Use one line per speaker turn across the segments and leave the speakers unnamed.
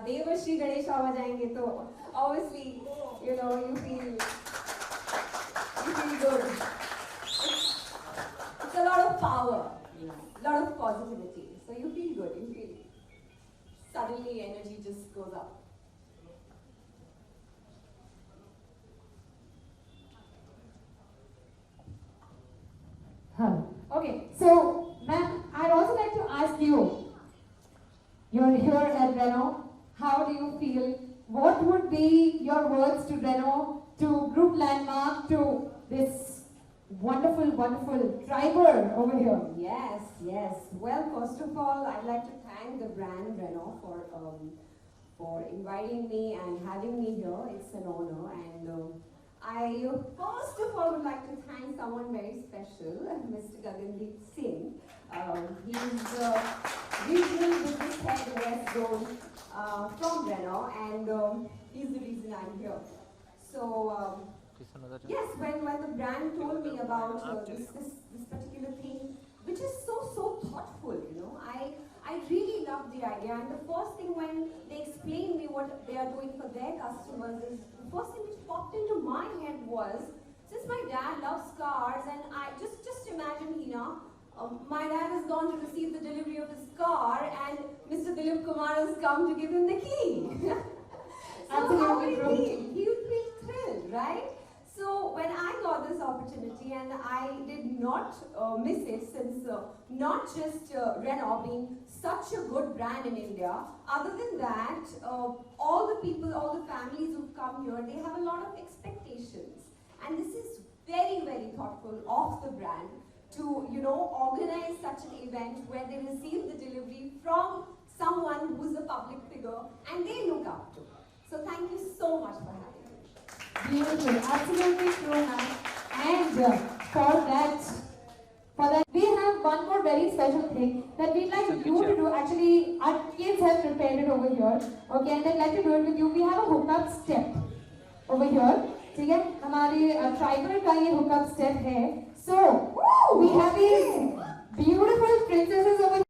देवश्री गणेश आवाज आएंगे तो obviously you know you feel good. It's a lot of power, you know, a lot of positivity. So you feel good. You feel suddenly energy just goes up.
Okay, so ma'am, I'd also like to ask you. You're here at Renault. How do you feel? What would be your words to Renault, to Group Landmark, to this wonderful, wonderful driver over here?
Yes, yes. Well, first of all, I'd like to thank the brand Renault for inviting me and having me here. It's an honor, and I first of all would like to thank someone very special, Mr. Gagandeep Singh. He's regional business head West Zone from Renault, and he's the reason I'm here. So yes, when the brand told me about this particular thing, which is so thoughtful, you know, I really loved the idea. And the first thing when they explained me what they are doing for their customers is the first thing which popped into my head was, since my dad loves cars, and I just imagine, Hina, my dad has gone to receive the delivery of his car, and Mr. Dilip Kumar has come to give him the key. So how would he feel? He would feel thrilled, right? So when I got this opportunity, and I did not miss it, since not just Renault being such a good brand in India, other than that, all the people, all the families who've come here, they have a lot of expectations. And this is very thoughtful of the brand to, you know, organize such an event where they receive the delivery from someone who's a public figure and they look up to. So thank you so much for having me.
Beautiful, absolutely true, ma'am. And for that, we have one more very special thing that we'd like you to do. Actually, our kids have prepared it over here. Okay, and they'd like to do it with you. We have a hookup step over here. ठीक है, हमारे Triber का ये hookup step है. So we have these beautiful princesses over here.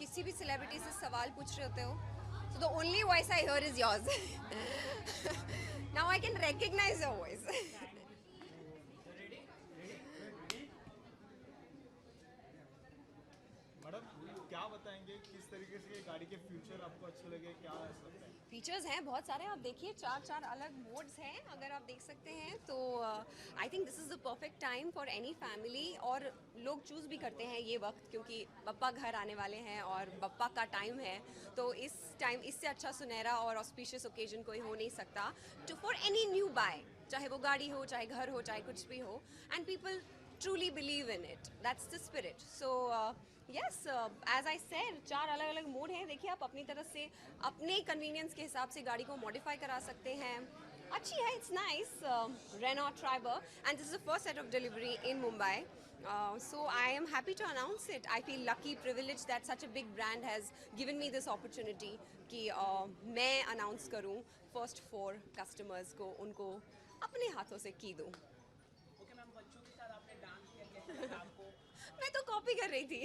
किसी भी celebrity से सवाल पूछ रहे होते हो, so the only voice I hear is yours. Now I can recognize your voice.
Madam क्या बताएंगे किस तरीके से ये गाड़ी के फ्यूचर आपको अच्छे लगे, क्या ऐसा लगता है?
फीचर्स हैं बहुत सारे, आप देखिए 4 अलग मोड्स हैं, अगर आप देख सकते हैं तो I think this is the perfect time for any family. और लोग चूज़ भी करते हैं ये वक्त क्योंकि बप्पा घर आने वाले हैं और बप्पा का टाइम है, तो इस टाइम इससे अच्छा सुनहरा और ऑस्पिशियस ओकेजन कोई हो नहीं सकता two for any new buy, चाहे वो गाड़ी हो, चाहे घर हो, चाहे कुछ भी हो, and people truly believe in it. That's the spirit. So yes, as I said, 4 अलग-अलग मोड हैं। देखिए आप अपनी तरफ से अपने कन्वीनियंस के हिसाब से गाड़ी को मॉडिफाई करा सकते हैं। अच्छी है, it's nice. Renault Triber, and this is the first set of delivery in Mumbai. So I am happy to announce it. I feel lucky, privileged that such a big brand has given me this opportunity कि मैं announce करूँ first 4 customers को, उनको अपने हाथों से की दूँ। मैं तो कॉपी कर रही थी।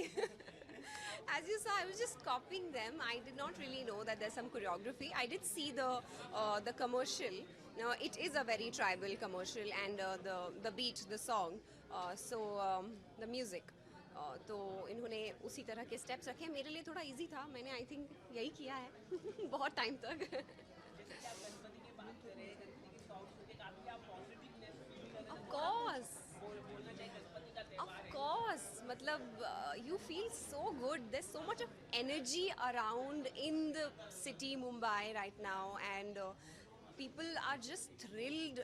As you saw, I was just copying them. I did not really know that there's some choreography. I did see the commercial. Now it is a very tribal commercial, and the beat, the song, the music. तो इन्होंने उसी तरह के steps रखे। मेरे लिए थोड़ा easy था, मैंने आई थिंक यही किया है बहुत टाइम तक। Of course, मतलब you feel so good. There's so much of energy around in the city Mumbai right now, and people are just thrilled,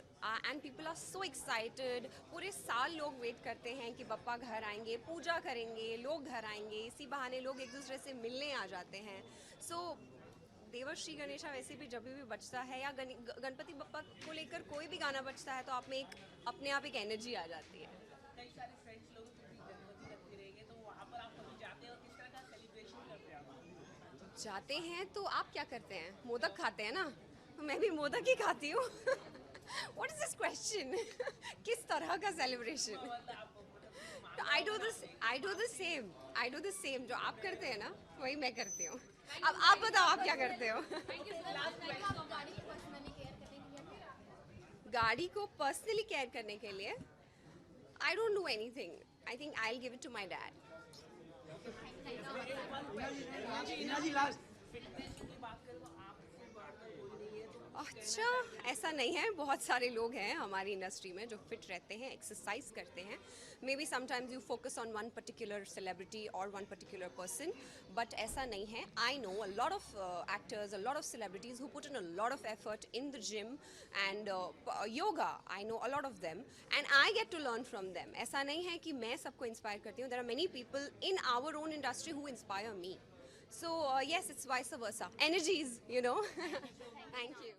and people are so excited. पूरे साल लोग wait करते हैं कि बप्पा घर आएंगे, पूजा करेंगे, लोग घर आएंगे, इसी बहाने लोग एक दूसरे से मिलने आ जाते हैं। So देवर्श्री गणेशा वैसे भी जब भी बजता है या गणपति बप्पा को लेकर कोई भी गाना बजता है तो आप में एक अपने आप एक एनर्जी आ जाती है।
कई सारे फ्रेंड्स लोगों के भी गणपति लगते रहेंगे, तो वहाँ पर आप कभी जाते हैं और किस तरह का सेलिब्रेशन करते हैं आप?
जाते हैं तो आप क्या करते हैं? मोदक खाते हैं ना, तो मैं भी मोदक ही खाती हूँ। What is this question? किस तरह का सेलिब्रेशन? तो I do the same जो आप करते हैं ना वही मैं करती हूँ। अब आप बताओ आप क्या करते हो? गाड़ी को पर्सनली केयर करने के लिए I don't do anything. I think I'll give it to my dad. अच्छा, ऐसा नहीं है, बहुत सारे लोग हैं हमारी इंडस्ट्री में जो फिट रहते हैं, एक्सरसाइज करते हैं। May be sometimes you focus on one particular celebrity और वन पर्टिकुलर पर्सन, बट ऐसा नहीं है। I know a lot of actors, a lot of celebrities who put in a lot of effort in the gym and yoga. I know a lot of them and I get to learn from them. ऐसा नहीं है कि मैं सबको inspire करती हूँ। There are many people in our own industry who inspire me. So yes, it's vice versa. Energies, you know. Thank you.